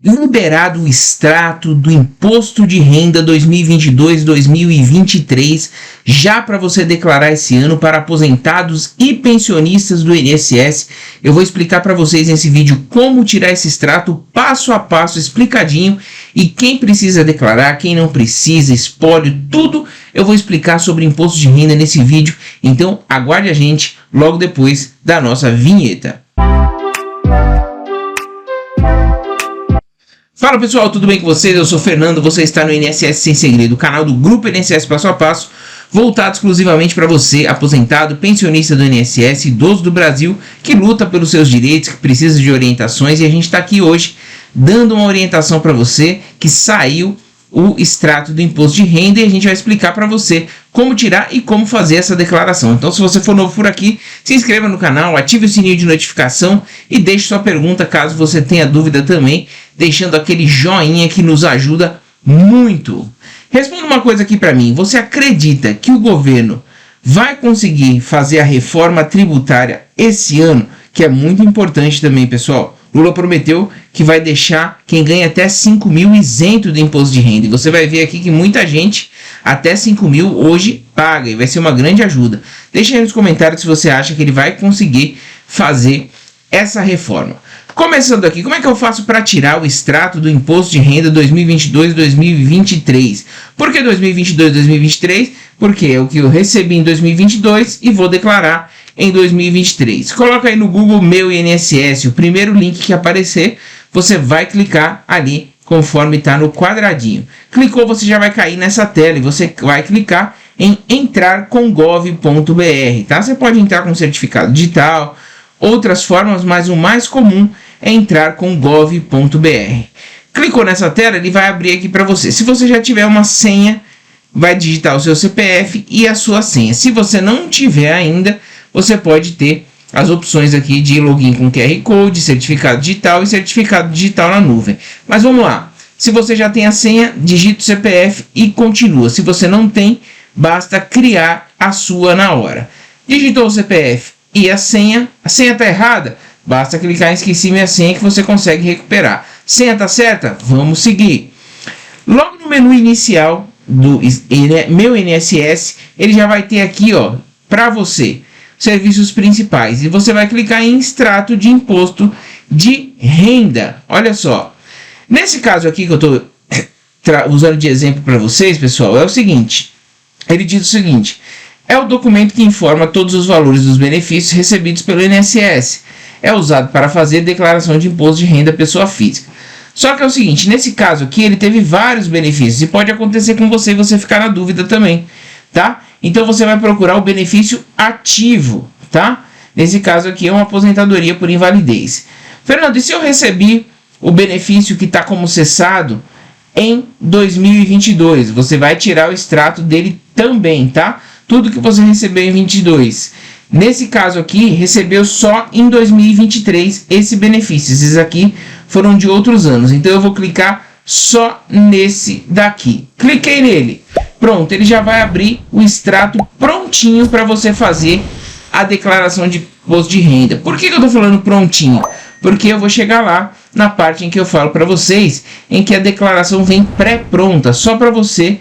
liberado o extrato do Imposto de Renda 2022-2023 já para você declarar esse ano para aposentados e pensionistas do INSS. Eu vou explicar para vocês nesse vídeo como tirar esse extrato passo a passo, explicadinho, e quem precisa declarar, quem não precisa, espólio, tudo eu vou explicar sobre imposto de renda nesse vídeo. Então aguarde a gente logo depois da nossa vinheta. Fala pessoal, tudo bem com vocês? Eu sou o Fernando, você está no INSS Sem Segredo, o canal do Grupo INSS Passo a Passo, voltado exclusivamente para você, aposentado, pensionista do INSS, idoso do Brasil, que luta pelos seus direitos, que precisa de orientações, e a gente está aqui hoje dando uma orientação para você que saiu o extrato do imposto de renda e a gente vai explicar para você como tirar e como fazer essa declaração. Então, se você for novo por aqui, se inscreva no canal, ative o sininho de notificação e deixe sua pergunta caso você tenha dúvida também, deixando aquele joinha que nos ajuda muito. Responda uma coisa aqui para mim, você acredita que o governo vai conseguir fazer a reforma tributária esse ano? Que é muito importante também, pessoal. Lula prometeu que vai deixar quem ganha até 5 mil isento do imposto de renda. E você vai ver aqui que muita gente até 5 mil hoje paga e vai ser uma grande ajuda. Deixa aí nos comentários se você acha que ele vai conseguir fazer essa reforma. Começando aqui, como é que eu faço para tirar o extrato do imposto de renda 2022-2023? Por que 2022-2023? Porque é o que eu recebi em 2022 e vou declarar em 2023. Coloca aí no Google Meu INSS, o primeiro link que aparecer, você vai clicar ali conforme está no quadradinho. Clicou, você já vai cair nessa tela e você vai clicar em entrar com gov.br, tá? Você pode entrar com certificado digital, outras formas, mas o mais comum é entrar com gov.br. Clicou nessa tela, ele vai abrir aqui para você. Se você já tiver uma senha, vai digitar o seu CPF e a sua senha. Se você não tiver ainda, você pode ter as opções aqui de login com QR Code, certificado digital e certificado digital na nuvem. Mas vamos lá. Se você já tem a senha, digita o CPF e continua. Se você não tem, basta criar a sua na hora. Digitou o CPF e a senha está errada, basta clicar em esqueci minha senha que você consegue recuperar. Senha está certa? Vamos seguir. Logo no menu inicial do Meu INSS, ele já vai ter aqui, ó, para você, serviços principais, e você vai clicar em extrato de imposto de renda. Olha só, nesse caso aqui que eu estou usando de exemplo para vocês, pessoal, é o seguinte, ele diz o seguinte: é o documento que informa todos os valores dos benefícios recebidos pelo INSS, é usado para fazer declaração de imposto de renda pessoa física. Só que é o seguinte, nesse caso aqui ele teve vários benefícios, e pode acontecer com você e você ficar na dúvida também, tá? Então você vai procurar o benefício ativo, tá? Nesse caso aqui é uma aposentadoria por invalidez. Fernando, e se eu recebi o benefício que está como cessado em 2022? Você vai tirar o extrato dele também, tá? Tudo que você recebeu em 22. Nesse caso aqui, recebeu só em 2023 esse benefício. Esses aqui foram de outros anos. Então eu vou clicar só nesse daqui. Cliquei nele. Pronto, ele já vai abrir o extrato prontinho para você fazer a declaração de imposto de renda. Por que eu estou falando prontinho? Porque eu vou chegar lá na parte em que eu falo para vocês, em que a declaração vem pré-pronta, só para você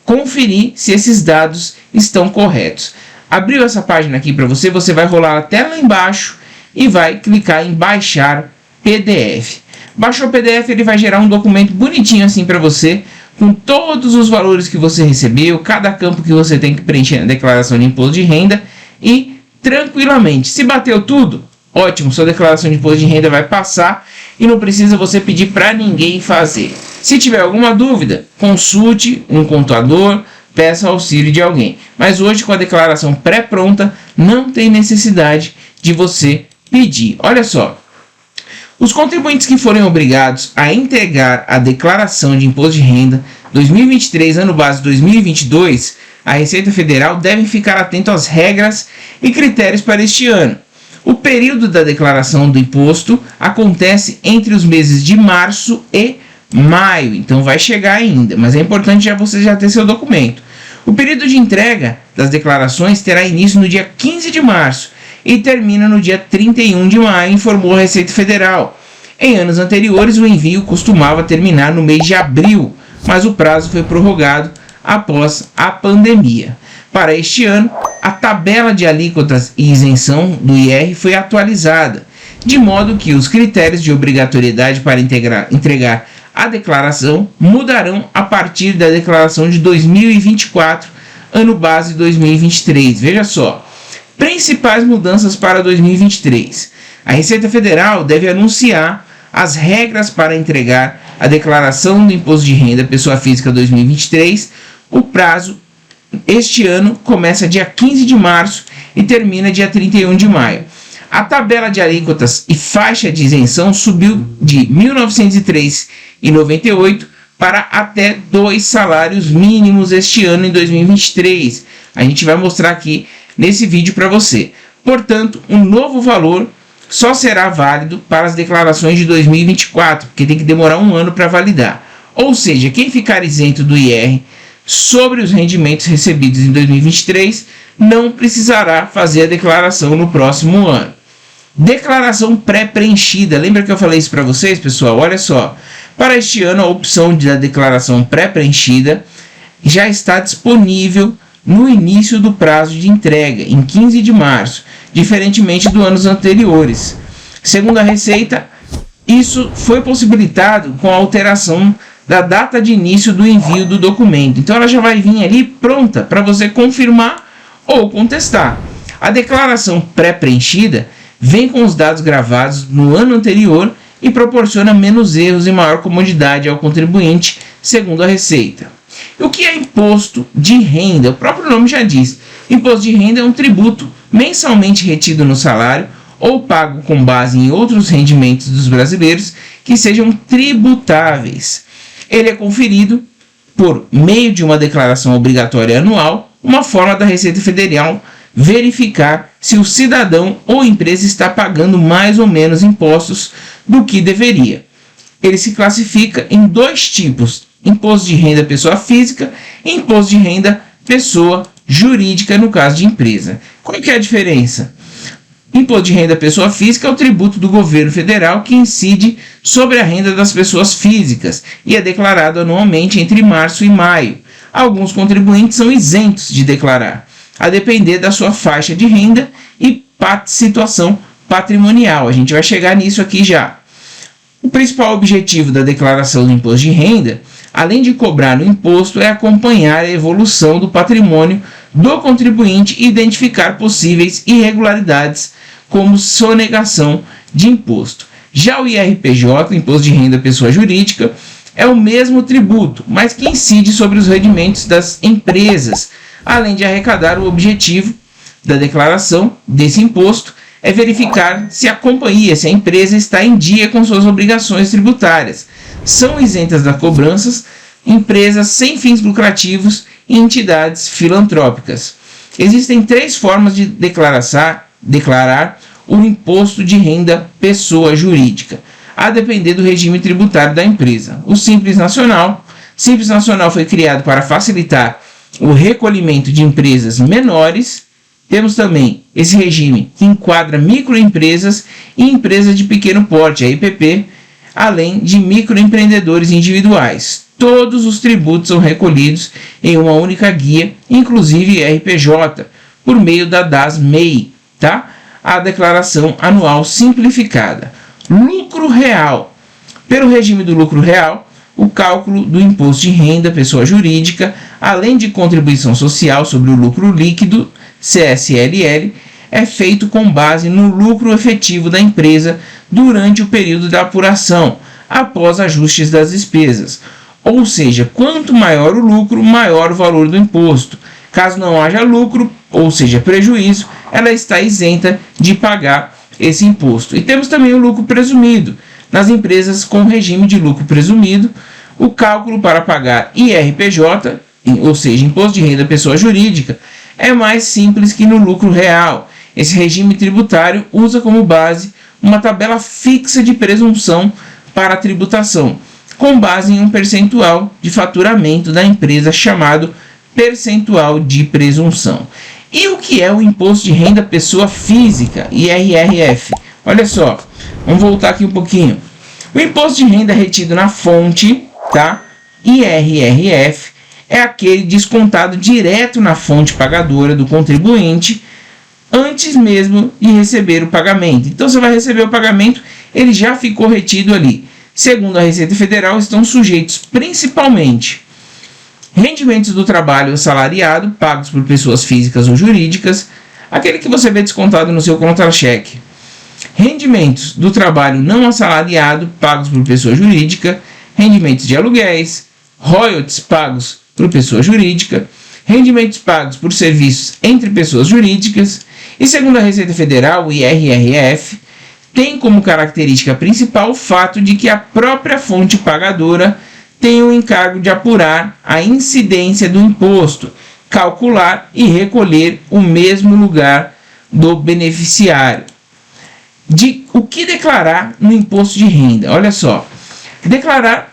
conferir se esses dados estão corretos. Abriu essa página aqui para você, você vai rolar até lá embaixo e vai clicar em baixar PDF. Baixou o PDF, ele vai gerar um documento bonitinho assim para você, com todos os valores que você recebeu, cada campo que você tem que preencher na declaração de imposto de renda, e tranquilamente, se bateu tudo, ótimo, sua declaração de imposto de renda vai passar e não precisa você pedir para ninguém fazer. Se tiver alguma dúvida, consulte um contador, peça auxílio de alguém. Mas hoje, com a declaração pré-pronta, não tem necessidade de você pedir. Olha só. Os contribuintes que forem obrigados a entregar a declaração de imposto de renda 2023, ano base 2022, a Receita Federal devem ficar atento às regras e critérios para este ano. O período da declaração do imposto acontece entre os meses de março e maio, então vai chegar ainda, mas é importante você já ter seu documento. O período de entrega das declarações terá início no dia 15 de março e termina no dia 31 de maio, informou a Receita Federal. Em anos anteriores, o envio costumava terminar no mês de abril, mas o prazo foi prorrogado após a pandemia. Para este ano, a tabela de alíquotas e isenção do IR foi atualizada, de modo que os critérios de obrigatoriedade para entregar a declaração mudarão a partir da declaração de 2024, ano base 2023. Veja só, principais mudanças para 2023. A Receita Federal deve anunciar as regras para entregar a declaração do Imposto de Renda Pessoa Física 2023. O prazo este ano começa dia 15 de março e termina dia 31 de maio. A tabela de alíquotas e faixa de isenção subiu de R$ 1.903,98 para até 2 salários mínimos este ano em 2023. A gente vai mostrar aqui nesse vídeo para você. Portanto, um novo valor só será válido para as declarações de 2024, porque tem que demorar um ano para validar. Ou seja, quem ficar isento do IR sobre os rendimentos recebidos em 2023 não precisará fazer a declaração no próximo ano. Declaração pré-preenchida. Lembra que eu falei isso para vocês, pessoal? Olha só. Para este ano, a opção da declaração pré-preenchida já está disponível no início do prazo de entrega, em 15 de março, diferentemente dos anos anteriores. Segundo a Receita, isso foi possibilitado com a alteração da data de início do envio do documento. Então, ela já vai vir ali pronta para você confirmar ou contestar. A declaração pré-preenchida vem com os dados gravados no ano anterior e proporciona menos erros e maior comodidade ao contribuinte, segundo a Receita. O que é imposto de renda? O próprio nome já diz. Imposto de renda é um tributo mensalmente retido no salário ou pago com base em outros rendimentos dos brasileiros que sejam tributáveis. Ele é conferido por meio de uma declaração obrigatória anual, uma forma da Receita Federal verificar se o cidadão ou empresa está pagando mais ou menos impostos do que deveria. Ele se classifica em dois tipos: imposto de renda pessoa física e imposto de renda pessoa jurídica, no caso de empresa. Qual que é a diferença? Imposto de renda pessoa física é o tributo do governo federal que incide sobre a renda das pessoas físicas e é declarado anualmente entre março e maio. Alguns contribuintes são isentos de declarar, a depender da sua faixa de renda e situação patrimonial. A gente vai chegar nisso aqui já. O principal objetivo da declaração do imposto de renda, além de cobrar o imposto, é acompanhar a evolução do patrimônio do contribuinte e identificar possíveis irregularidades, como sonegação de imposto. Já o IRPJ, Imposto de Renda Pessoa Jurídica, é o mesmo tributo, mas que incide sobre os rendimentos das empresas. Além de arrecadar, o objetivo da declaração desse imposto é verificar se a companhia, se a empresa está em dia com suas obrigações tributárias. São isentas das cobranças empresas sem fins lucrativos e entidades filantrópicas. Existem 3 formas de declarar o imposto de renda pessoa jurídica, a depender do regime tributário da empresa. O Simples Nacional. Simples Nacional foi criado para facilitar o recolhimento de empresas menores. Temos também esse regime que enquadra microempresas e empresas de pequeno porte, a IPP, além de microempreendedores individuais. Todos os tributos são recolhidos em uma única guia, inclusive RPJ, por meio da DAS-MEI, tá? A declaração anual simplificada. Lucro real. Pelo regime do lucro real, o cálculo do imposto de renda pessoa jurídica, além de contribuição social sobre o lucro líquido, CSLL, é feito com base no lucro efetivo da empresa durante o período da apuração, após ajustes das despesas. Ou seja, quanto maior o lucro, maior o valor do imposto. Caso não haja lucro, ou seja, prejuízo, ela está isenta de pagar esse imposto. E temos também o lucro presumido. Nas empresas com regime de lucro presumido, o cálculo para pagar IRPJ, ou seja, Imposto de Renda Pessoa Jurídica, é mais simples que no lucro real. Esse regime tributário usa como base uma tabela fixa de presunção para a tributação, com base em um percentual de faturamento da empresa chamado percentual de presunção. E o que é o Imposto de Renda Pessoa Física, IRRF? Olha só, vamos voltar aqui um pouquinho. O imposto de renda retido na fonte, tá? IRRF, é aquele descontado direto na fonte pagadora do contribuinte antes mesmo de receber o pagamento. Então você vai receber o pagamento, ele já ficou retido ali. Segundo a Receita Federal, estão sujeitos principalmente rendimentos do trabalho assalariado, pagos por pessoas físicas ou jurídicas, aquele que você vê descontado no seu contra-cheque. Rendimentos do trabalho não assalariado, pagos por pessoa jurídica, rendimentos de aluguéis, royalties pagos por pessoa jurídica, rendimentos pagos por serviços entre pessoas jurídicas, e segundo a Receita Federal, o IRRF, tem como característica principal o fato de que a própria fonte pagadora tem o encargo de apurar a incidência do imposto, calcular e recolher o mesmo lugar do beneficiário. O que declarar no imposto de renda? Olha só,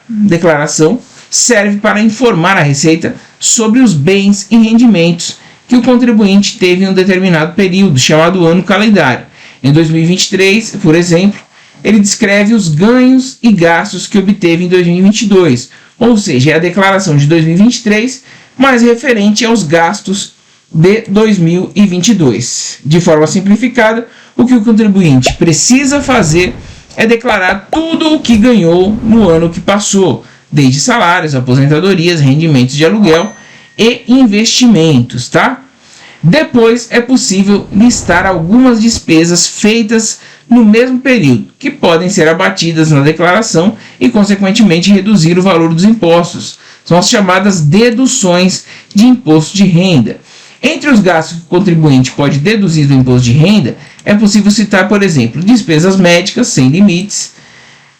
declaração serve para informar a Receita sobre os bens e rendimentos que o contribuinte teve em um determinado período, chamado ano calendário. Em 2023, por exemplo, ele descreve os ganhos e gastos que obteve em 2022, ou seja, é a declaração de 2023, mas referente aos gastos de 2022. De forma simplificada, o que o contribuinte precisa fazer é declarar tudo o que ganhou no ano que passou, desde salários, aposentadorias, rendimentos de aluguel e investimentos, tá? Depois é possível listar algumas despesas feitas no mesmo período, que podem ser abatidas na declaração e, consequentemente, reduzir o valor dos impostos. São as chamadas deduções de imposto de renda. Entre os gastos que o contribuinte pode deduzir do imposto de renda, é possível citar, por exemplo, despesas médicas sem limites,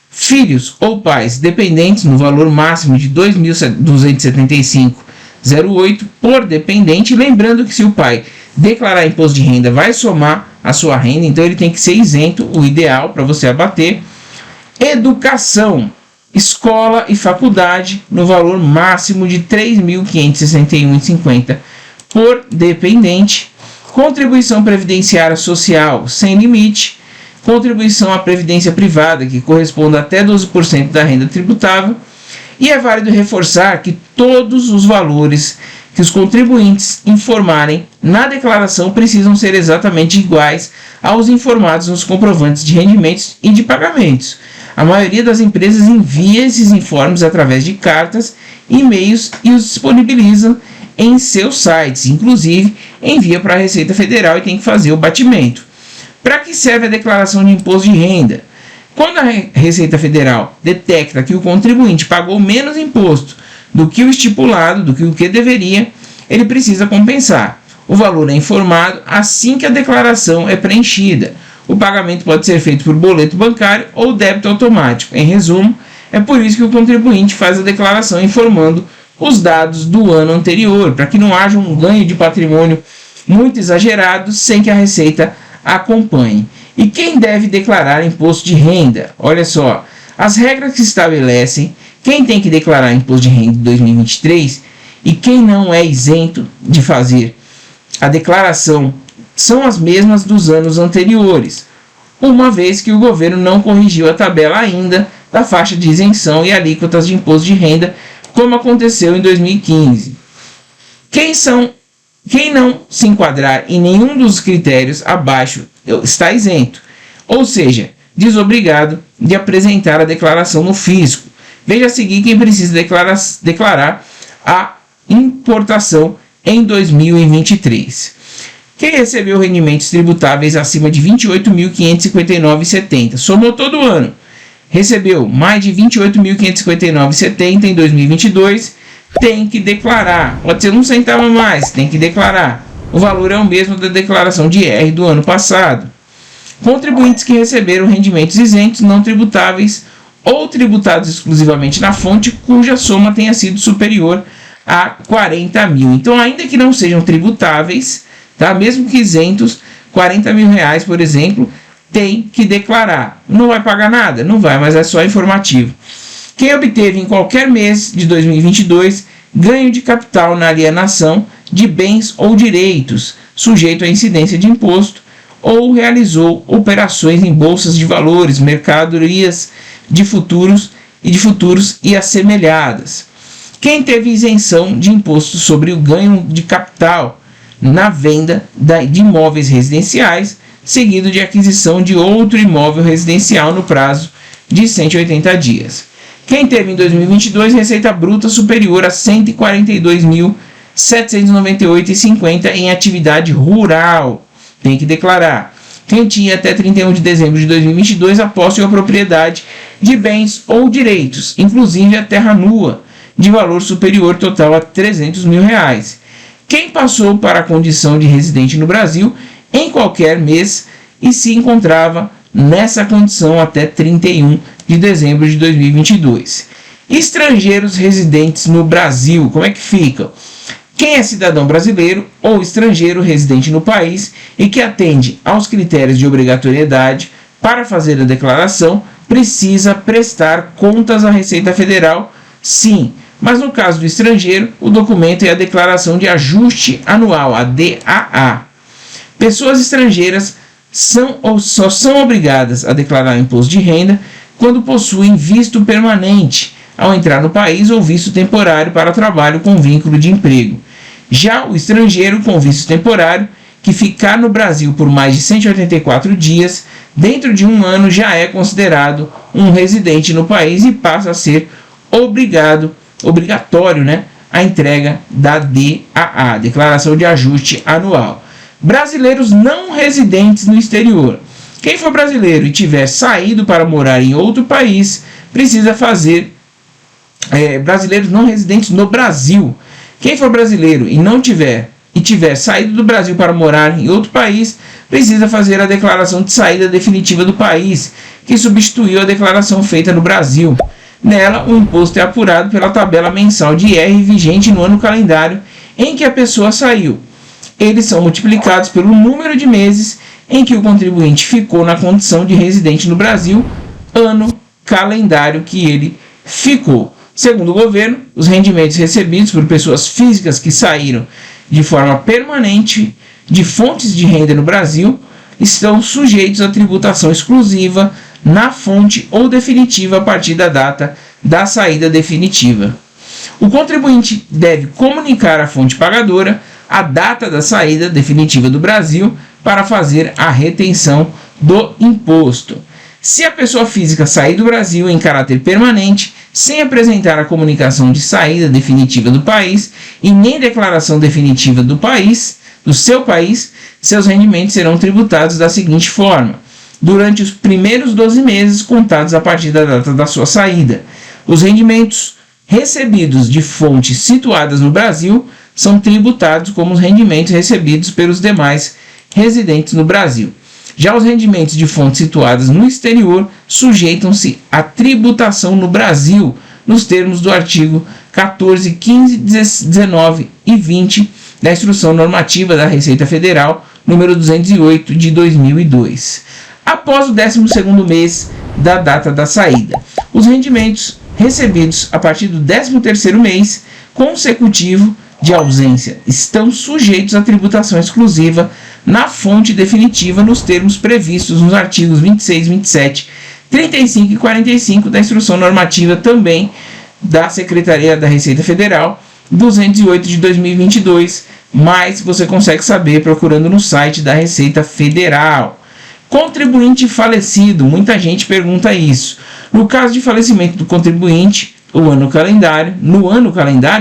filhos ou pais dependentes no valor máximo de R$ 2.275,08 por dependente, lembrando que se o pai declarar imposto de renda vai somar a sua renda, então ele tem que ser isento, o ideal para você abater. Educação, escola e faculdade no valor máximo de R$ 3.561,50 por dependente. Contribuição previdenciária social sem limite, contribuição à previdência privada que corresponde até 12% da renda tributável. E é válido reforçar que todos os valores que os contribuintes informarem na declaração precisam ser exatamente iguais aos informados nos comprovantes de rendimentos e de pagamentos. A maioria das empresas envia esses informes através de cartas, e-mails e os disponibilizam em seus sites, inclusive envia para a Receita Federal e tem que fazer o batimento. Para que serve a declaração de imposto de renda? Quando a Receita Federal detecta que o contribuinte pagou menos imposto do que o estipulado, do que o que deveria, ele precisa compensar. O valor é informado assim que a declaração é preenchida. O pagamento pode ser feito por boleto bancário ou débito automático. Em resumo, é por isso que o contribuinte faz a declaração informando os dados do ano anterior, para que não haja um ganho de patrimônio muito exagerado sem que a Receita acompanhe. E quem deve declarar imposto de renda? Olha só, as regras que estabelecem quem tem que declarar imposto de renda em 2023 e quem não é isento de fazer a declaração são as mesmas dos anos anteriores, uma vez que o governo não corrigiu a tabela ainda da faixa de isenção e alíquotas de imposto de renda, como aconteceu em 2015. Quem não se enquadrar em nenhum dos critérios abaixo está isento, ou seja, desobrigado de apresentar a declaração no fisco. Veja a seguir quem precisa declarar a importação em 2023. Quem recebeu rendimentos tributáveis acima de R$ 28.559,70, somou todo o ano, recebeu mais de R$ 28.559,70 em 2022, tem que declarar. Pode ser um centavo a mais, tem que declarar. O valor é o mesmo da declaração de IR do ano passado. Contribuintes que receberam rendimentos isentos não tributáveis ou tributados exclusivamente na fonte, cuja soma tenha sido superior a 40 mil. Então, ainda que não sejam tributáveis, tá? Mesmo que isentos, 40 mil reais, por exemplo, tem que declarar. Não vai pagar nada? Não vai, mas é só informativo. Quem obteve em qualquer mês de 2022 ganho de capital na alienação de bens ou direitos, sujeito à incidência de imposto, ou realizou operações em bolsas de valores, mercadorias de futuros e assemelhadas. Quem teve isenção de imposto sobre o ganho de capital na venda de imóveis residenciais, seguido de aquisição de outro imóvel residencial no prazo de 180 dias. Quem teve em 2022 receita bruta superior a R$ 142.798,50 em atividade rural, tem que declarar. Quem tinha até 31 de dezembro de 2022 a posse ou a propriedade de bens ou direitos, inclusive a terra nua, de valor superior total a R$ 300 mil. Quem passou para a condição de residente no Brasil em qualquer mês e se encontrava nessa condição até 31 de dezembro de 2022. Estrangeiros residentes no Brasil, como é que ficam? Quem é cidadão brasileiro ou estrangeiro residente no país e que atende aos critérios de obrigatoriedade para fazer a declaração, precisa prestar contas à Receita Federal, sim. Mas no caso do estrangeiro, o documento é a Declaração de Ajuste Anual, a DAA. Pessoas estrangeiras só são obrigadas a declarar imposto de renda quando possuem visto permanente ao entrar no país ou visto temporário para trabalho com vínculo de emprego. Já o estrangeiro com visto temporário, que ficar no Brasil por mais de 184 dias, dentro de um ano já é considerado um residente no país e passa a ser obrigatório, a entrega da DAA, Declaração de Ajuste Anual. Brasileiros não residentes no exterior. Quem for brasileiro e tiver saído para morar em outro país, precisa fazer brasileiros não residentes no Brasil. Quem for brasileiro e tiver saído do Brasil para morar em outro país, precisa fazer a declaração de saída definitiva do país, que substituiu a declaração feita no Brasil. Nela, o imposto é apurado pela tabela mensal de IR vigente no ano calendário em que a pessoa saiu. Eles são multiplicados pelo número de meses em que o contribuinte ficou na condição de residente no Brasil, ano calendário que ele ficou. Segundo o governo, os rendimentos recebidos por pessoas físicas que saíram de forma permanente de fontes de renda no Brasil estão sujeitos à tributação exclusiva na fonte ou definitiva a partir da data da saída definitiva. O contribuinte deve comunicar à fonte pagadora a data da saída definitiva do Brasil para fazer a retenção do imposto. Se a pessoa física sair do Brasil em caráter permanente, sem apresentar a comunicação de saída definitiva do país e nem declaração definitiva do seu país, seus rendimentos serão tributados da seguinte forma: durante os primeiros 12 meses contados a partir da data da sua saída, os rendimentos recebidos de fontes situadas no Brasil são tributados como os rendimentos recebidos pelos demais residentes no Brasil. Já os rendimentos de fontes situadas no exterior sujeitam-se à tributação no Brasil, nos termos do artigo 14, 15, 19 e 20 da Instrução Normativa da Receita Federal, número 208 de 2002. Após o 12º mês da data da saída, os rendimentos recebidos a partir do 13º mês consecutivo de ausência estão sujeitos à tributação exclusiva na fonte definitiva nos termos previstos nos artigos 26, 27, 35 e 45 da Instrução Normativa também da Secretaria da Receita Federal, 208 de 2022, mas você consegue saber procurando no site da Receita Federal. Contribuinte falecido, muita gente pergunta isso. No caso de falecimento do contribuinte, no ano calendário,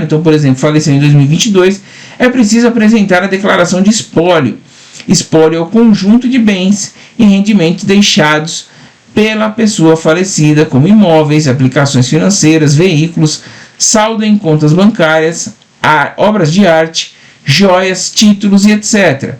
então, por exemplo, faleceu em 2022, é preciso apresentar a declaração de espólio. Espólio é o conjunto de bens e rendimentos deixados pela pessoa falecida, como imóveis, aplicações financeiras, veículos, saldo em contas bancárias, obras de arte, joias, títulos e etc.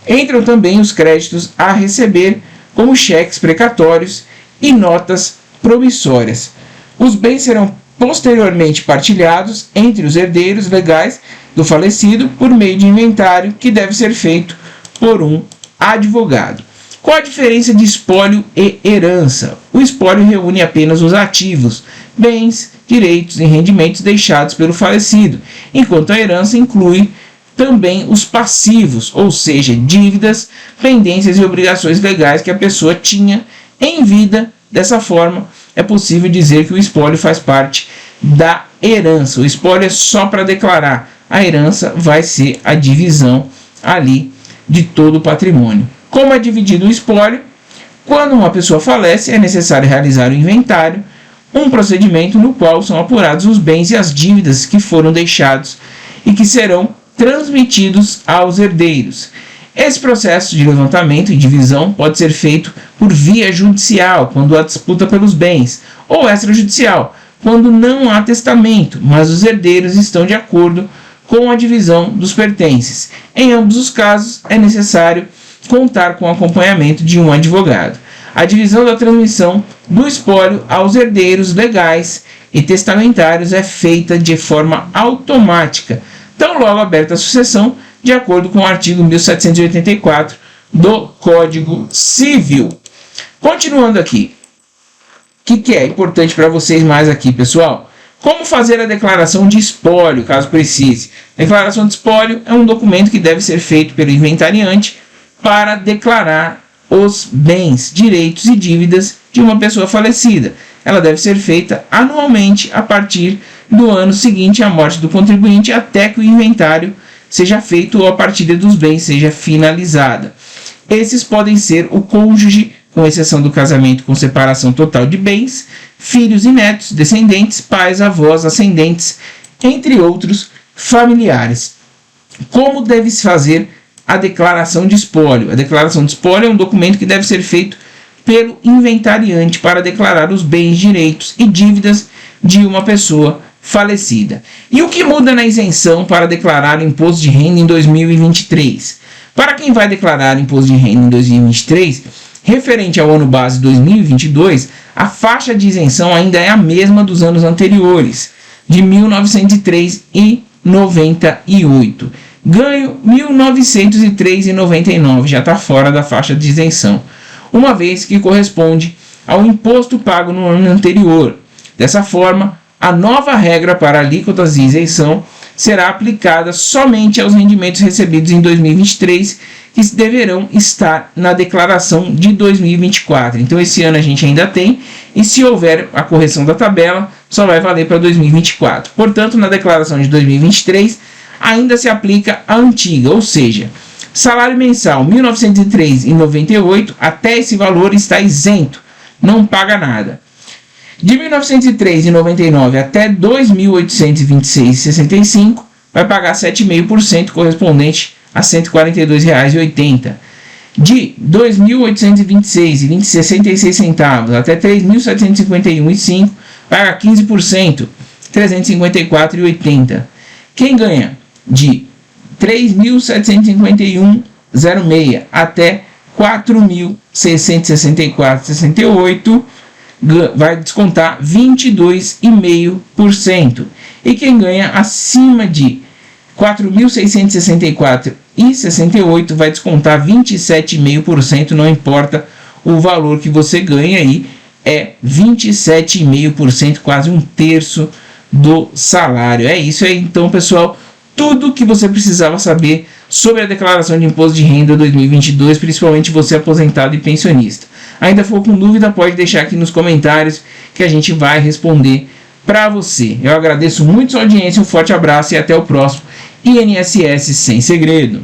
Entram também os créditos a receber, como cheques precatórios e notas promissórias. Os bens serão posteriormente partilhados entre os herdeiros legais do falecido por meio de inventário que deve ser feito por um advogado. Qual a diferença de espólio e herança? O espólio reúne apenas os ativos, bens, direitos e rendimentos deixados pelo falecido, enquanto a herança inclui também os passivos, ou seja, dívidas, pendências e obrigações legais que a pessoa tinha em vida. Dessa forma, é possível dizer que o espólio faz parte da herança. O espólio é só para declarar. A herança vai ser a divisão ali de todo o patrimônio. Como é dividido o espólio? Quando uma pessoa falece, é necessário realizar o inventário, um procedimento no qual são apurados os bens e as dívidas que foram deixados e que serão transmitidos aos herdeiros. Esse processo de levantamento e divisão pode ser feito por via judicial, quando há disputa pelos bens, ou extrajudicial, quando não há testamento, mas os herdeiros estão de acordo com a divisão dos pertences. Em ambos os casos, é necessário contar com o acompanhamento de um advogado. A divisão da transmissão do espólio aos herdeiros legais e testamentários é feita de forma automática, tão logo aberta a sucessão, de acordo com o artigo 1784 do Código Civil. Continuando aqui, o que é importante para vocês mais aqui, pessoal? Como fazer a declaração de espólio, caso precise? Declaração de espólio é um documento que deve ser feito pelo inventariante para declarar os bens, direitos e dívidas de uma pessoa falecida. Ela deve ser feita anualmente a partir do ano seguinte à morte do contribuinte, até que o inventário seja feito ou a partilha dos bens seja finalizada. Esses podem ser o cônjuge, com exceção do casamento com separação total de bens, filhos e netos, descendentes, pais, avós, ascendentes, entre outros familiares. Como deve-se fazer a declaração de espólio? A declaração de espólio é um documento que deve ser feito pelo inventariante para declarar os bens, direitos e dívidas de uma pessoa falecida. E o que muda na isenção para declarar o imposto de renda em 2023? Para quem vai declarar o imposto de renda em 2023, referente ao ano base 2022, a faixa de isenção ainda é a mesma dos anos anteriores, de R$ 1.903,98. Ganho R$ 1.903,99, já está fora da faixa de isenção, uma vez que corresponde ao imposto pago no ano anterior. Dessa forma, a nova regra para alíquotas de isenção será aplicada somente aos rendimentos recebidos em 2023, que deverão estar na declaração de 2024. Então, esse ano a gente ainda tem, e se houver a correção da tabela, só vai valer para 2024. Portanto, na declaração de 2023, ainda se aplica a antiga, ou seja, salário mensal R$ 1.903,98, até esse valor está isento, não paga nada. De R$ 1.903,99 até R$ 2.826,65, vai pagar 7,5%, correspondente a R$ 142,80. De R$ 2.826,66 até R$ 3.751,05, paga 15%, R$ 354,80. Quem ganha de R$ 3.751,06 até R$ 4.664,68, vai descontar 22,5%. E quem ganha acima de R$ 4.664,68 vai descontar 27,5%, não importa o valor que você ganha aí, é 27,5%, quase um terço do salário. É isso aí, então, pessoal, tudo que você precisava saber sobre a declaração de imposto de renda 2022, principalmente você aposentado e pensionista. Ainda for com dúvida, pode deixar aqui nos comentários que a gente vai responder para você. Eu agradeço muito sua audiência, um forte abraço e até o próximo INSS Sem Segredo.